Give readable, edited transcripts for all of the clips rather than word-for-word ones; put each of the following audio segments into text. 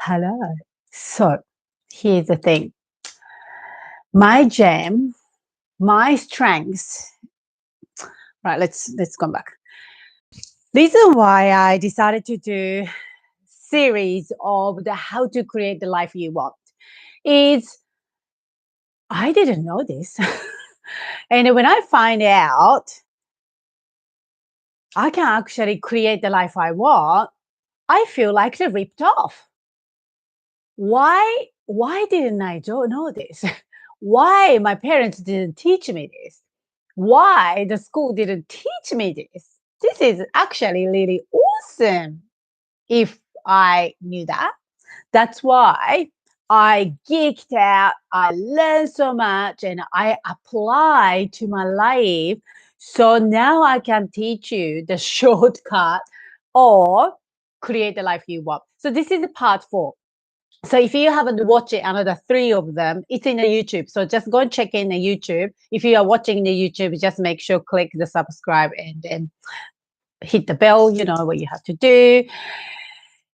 Hello. So here's the thing. My jam, my strengths. Right, let's come back. Reason why I decided to do series of the how to create the life you want is I didn't know this. And when I find out I can actually create the life I want, I feel like they're ripped off. Why didn't I know this? Why my parents didn't teach me this? Why the school didn't teach me this? This is actually really awesome if I knew that. That's why I geeked out. I learned so much and I apply to my life. So now I can teach you the shortcut or create the life you want. So this is part four. So if you haven't watched it, another three of them, it's in the YouTube. So just go and check in the YouTube. If you are watching the YouTube, just make sure click the subscribe and then hit the bell. You know what you have to do.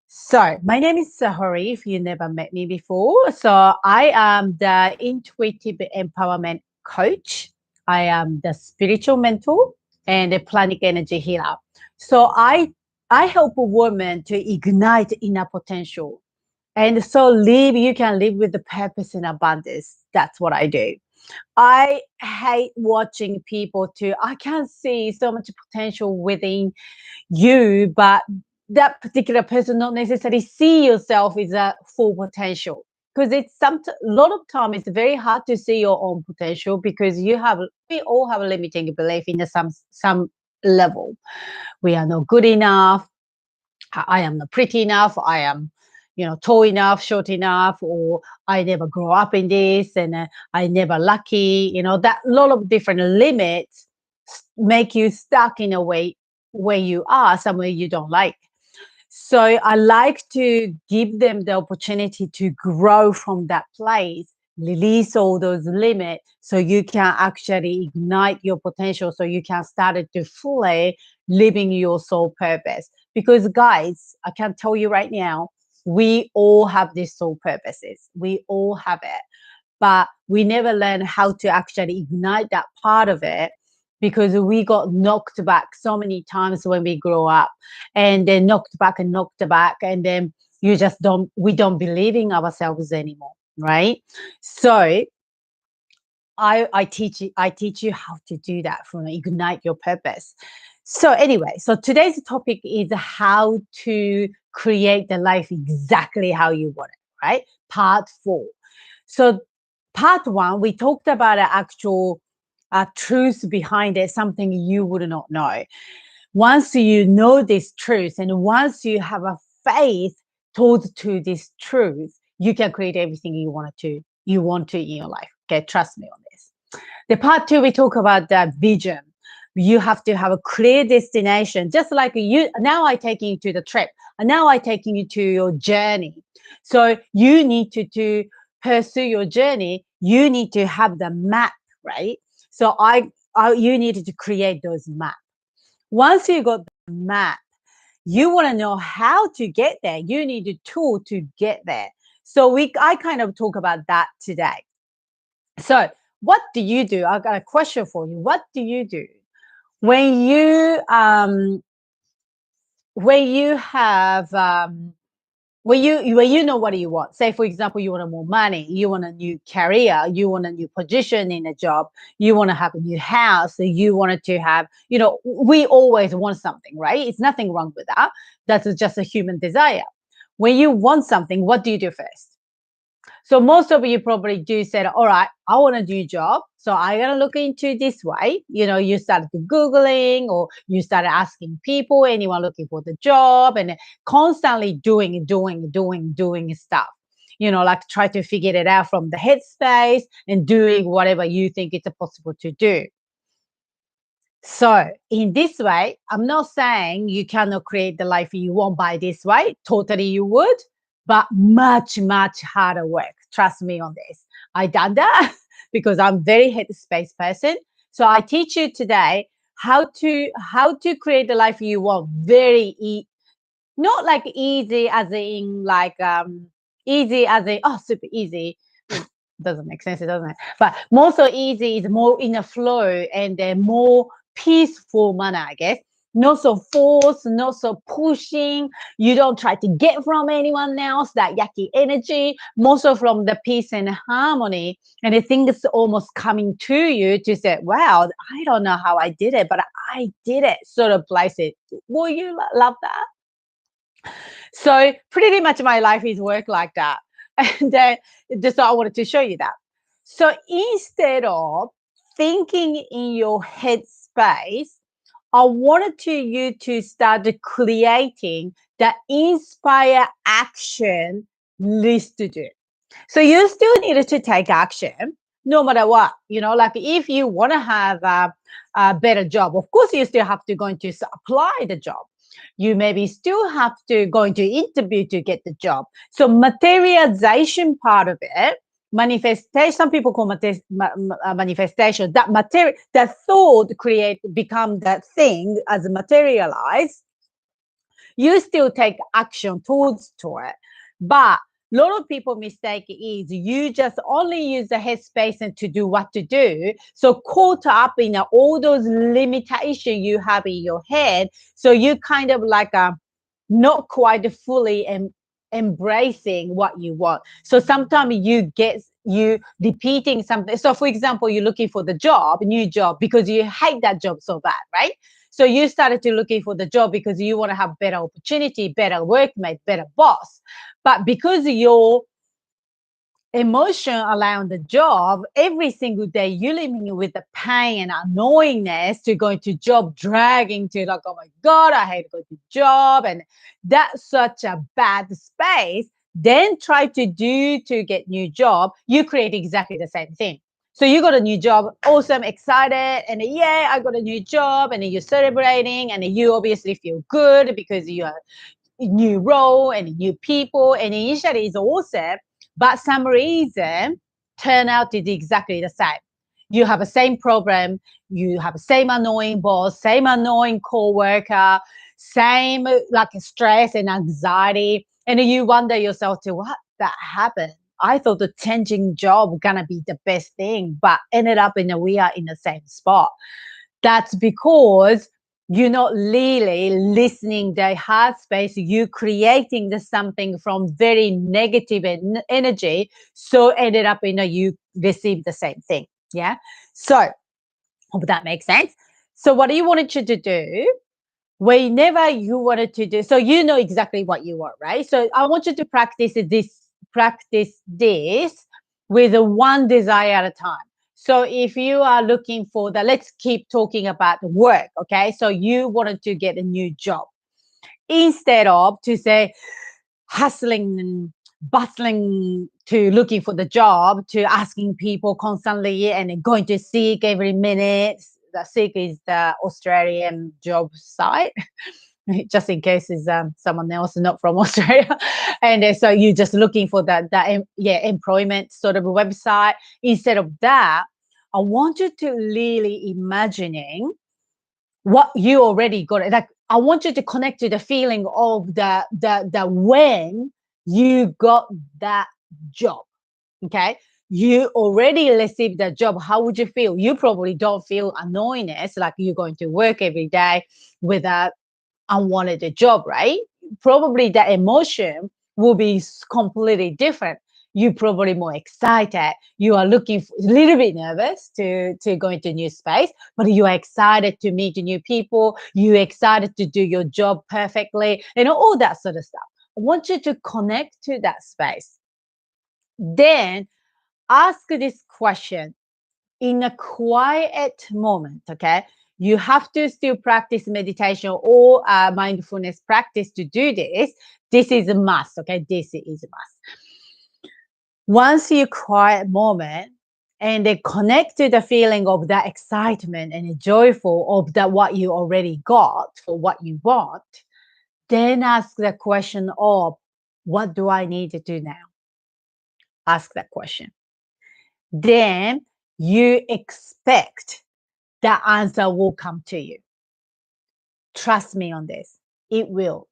So my name is Sahari. If you never met me before, so I am the intuitive empowerment coach. I am the spiritual mentor and a planic energy healer. So I help a woman to ignite inner potential and so you can live with the purpose and abundance. That's what I do. I hate watching people too. I can see so much potential within you, but that particular person not necessarily see yourself as a full potential. Because a lot of time it's very hard to see your own potential because we all have a limiting belief in some level. We are not good enough. I am not pretty enough. I am, tall enough, short enough, or I never grow up in this, and I never lucky. That lot of different limits make you stuck in a way where you are somewhere you don't like. So I like to give them the opportunity to grow from that place, release all those limits so you can actually ignite your potential so you can start it to fully living your soul purpose. Because guys, I can tell you right now, we all have these soul purposes. We all have it. But we never learn how to actually ignite that part of it because we got knocked back so many times when we grow up and then knocked back and then we don't believe in ourselves anymore, right? So I teach you how to do that from ignite your purpose. So anyway, so today's topic is how to create the life exactly how you want it, right? Part four. So part one, we talked about the actual truth behind it, something you would not know. Once you know this truth and once you have a faith towards to this truth, you can create everything you want to in your life. Okay, trust me on this. The part two, we talk about that vision. You have to have a clear destination, just like you. Now I taking you to the trip, and now I taking you to your journey. So you need to pursue your journey. You need to have the map, right? So you needed to create those maps. Once you got the map, you want to know how to get there. You need a tool to get there. So I kind of talk about that today. So what do you do? I got a question for you. What do you do when you have when you know what you want? Say, for example, you want more money, you want a new career, you want a new position in a job, you want to have a new house, you wanted to have, we always want something, right? It's nothing wrong with that. That's just a human desire. When you want something, what do you do first? So most of you probably do said, all right, I want a new job. So I gotta look into this way. You started Googling or you started asking people, anyone looking for the job, and constantly doing stuff. Like try to figure it out from the headspace and doing whatever you think it's possible to do. So in this way, I'm not saying you cannot create the life you want by this way. Totally you would, but much, much harder work. Trust me on this. I done that because I'm very headspace person. So I teach you today how to create the life you want not like easy as in like Easy as in, oh, super easy. Doesn't make sense, doesn't it? But more so easy is more in a flow and then more peaceful manner, I guess. Not so forced, not so pushing. You don't try to get from anyone else that yucky energy. More so from the peace and harmony. And I think it's almost coming to you to say, wow, I don't know how I did it, but I did it. Sort of place it. Will you love that? So pretty much my life is work like that. And then just I wanted to show you that. So instead of thinking in your head space, I wanted you to start creating the inspire action list to do. So you still needed to take action no matter what. Like if you want to have a better job, of course you still have to going to apply the job. You maybe still have to going to interview to get the job. So materialization part of it, manifestation, some people call manifestation, that material, that thought create become that thing as materialize. You still take action towards to it. But a lot of people mistake is you just only use the headspace and to do what to do. So caught up in all those limitations you have in your head. So you kind of like not quite fully embracing what you want. So sometimes you repeating something. So for example, you're looking for the job, new job, because you hate that job so bad, right? So you started to looking for the job because you want to have better opportunity, better workmate, better boss. But because your emotion around the job, every single day you're living with the pain and annoyingness to going to job, dragging to like, oh my God, I hate to go to job. And that's such a bad space. Then try to do to get new job, you create exactly the same thing. So you got a new job, awesome, excited, and yeah, I got a new job, and you're celebrating, and you obviously feel good because you are new role and new people, and initially it's awesome, but some reason turn out to be exactly the same. You have the same problem, you have the same annoying boss, same annoying coworker, same like stress and anxiety, and you wonder yourself to what that happened. I thought the changing job gonna be the best thing, but ended up we are in the same spot. That's because you're not really listening the heart space. You creating the something from very negative energy. So ended up you receive the same thing. Yeah. So hope that makes sense. So what you wanted you to do, whenever you wanted to do, so you know exactly what you want, right? So I want you to practice this with one desire at a time. So if you are looking for let's keep talking about work, okay? So you wanted to get a new job. Instead of to say hustling and bustling to looking for the job, to asking people constantly and going to seek every minute. The seek is the Australian job site. Just in case is someone else not from Australia, and so you're just looking for that employment sort of a website. Instead of that, I want you to really imagining what you already got. Like I want you to connect to the feeling of the when you got that job. Okay, you already received the job. How would you feel? You probably don't feel annoyingness like you're going to work every day with a unwanted job, right? Probably the emotion will be completely different. You probably more excited. You are looking a little bit nervous to go into new space, but you are excited to meet new people. You're excited to do your job perfectly, all that sort of stuff. I want you to connect to that space. Then ask this question in a quiet moment, okay? You have to still practice meditation or mindfulness practice to do this. This is a must, okay? This is a must. Once you quiet moment and they connect to the feeling of that excitement and joyful of that what you already got for what you want, then ask the question of what do I need to do now? Ask that question. Then you expect the answer will come to you. Trust me on this. It will.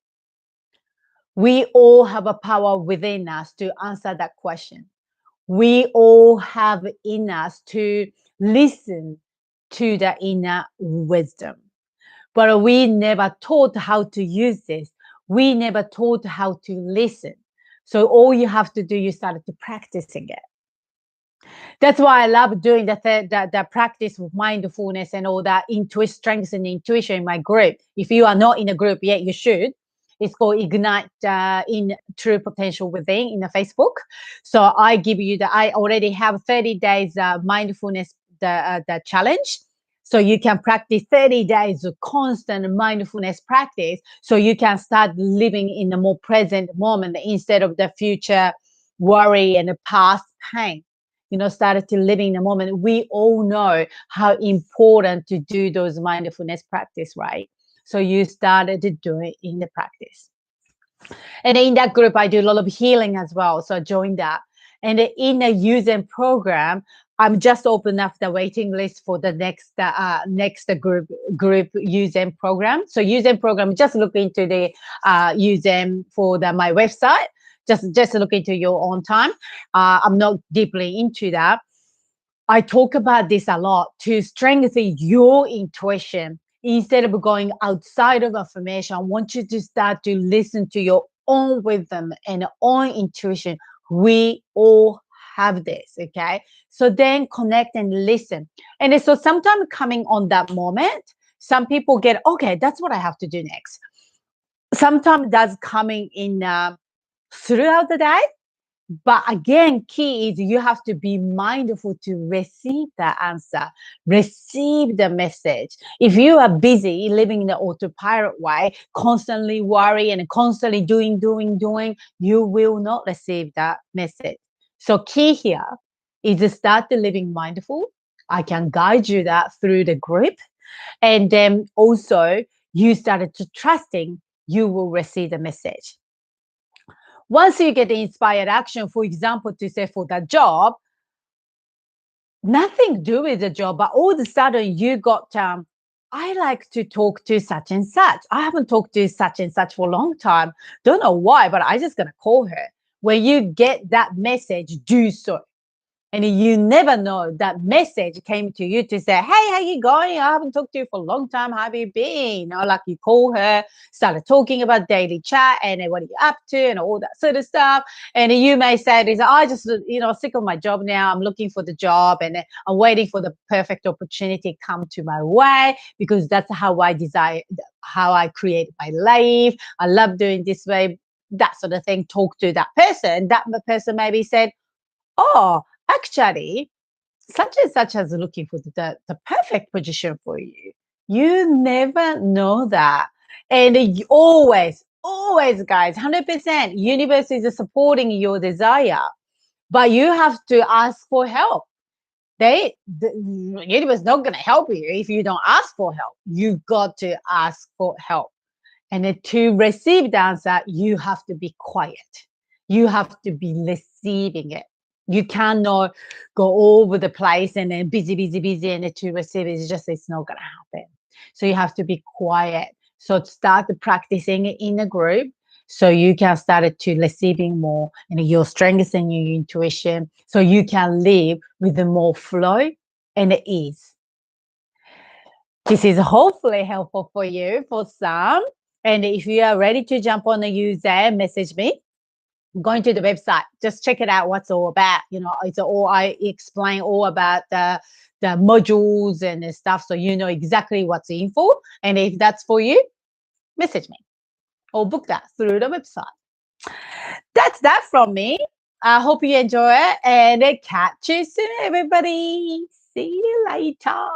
We all have a power within us to answer that question. We all have in us to listen to the inner wisdom. But we never taught how to use this. We never taught how to listen. So all you have to do, you started to practicing it. That's why I love doing the practice of mindfulness and all that strength and intuition in my group. If you are not in a group yet, you should. It's called Ignite in True Potential Within in the Facebook. So I give you I already have 30 days mindfulness the challenge. So you can practice 30 days of constant mindfulness practice. So you can start living in the more present moment instead of the future worry and the past pain. Started to live in the moment. We all know how important to do those mindfulness practice, right? So you started to do it in the practice. And in that group, I do a lot of healing as well. So I joined that. And in the using program, I'm just opening up the waiting list for the next group using program. So using program, just look into the using for my website. Just look into your own time. I'm not deeply into that. I talk about this a lot to strengthen your intuition. Instead of going outside of affirmation, I want you to start to listen to your own rhythm and own intuition. We all have this, okay? So then connect and listen. And so sometimes coming on that moment, some people get, okay, that's what I have to do next. Sometimes that's coming in throughout the day. But again, key is you have to be mindful to receive the answer, receive the message. If you are busy living in the autopilot way, constantly worry and constantly doing, you will not receive that message. So key here is to start the living mindful. I can guide you that through the group. And then also you started to trusting you will receive the message. Once you get the inspired action, for example, to say for that job, nothing to do with the job, but all of a sudden you got, I like to talk to such and such. I haven't talked to such and such for a long time. Don't know why, but I just going to call her. When you get that message, do so. And you never know that message came to you to say, hey, how you going? I haven't talked to you for a long time. How have you been? Like you call her, started talking about daily chat and what are you up to and all that sort of stuff. And you may say, I just, sick of my job now. I'm looking for the job and I'm waiting for the perfect opportunity come to my way because that's how I desire, how I create my life. I love doing this way, that sort of thing. Talk to that person. That person maybe said, oh, actually, such and such is looking for the perfect position for you. You never know that. And you always, guys, 100%, universe is supporting your desire. But you have to ask for help. The universe is not going to help you if you don't ask for help. You got to ask for help. And to receive the answer, you have to be quiet. You have to be receiving it. You cannot go over the place and then busy, and to receive it. It's not going to happen. So you have to be quiet. So start practicing it in a group so you can start to receiving more and you're strengthening your intuition so you can live with the more flow and ease. This is hopefully helpful for you for some. And if you are ready to jump on the user, message me. I'm going to the website. Just check it out. What's all about? It's all I explain all about the modules and the stuff, so you know exactly what's in for. And if that's for you, message me or book that through the website. That's that from me. I hope you enjoy it and catch you soon, everybody. See you later.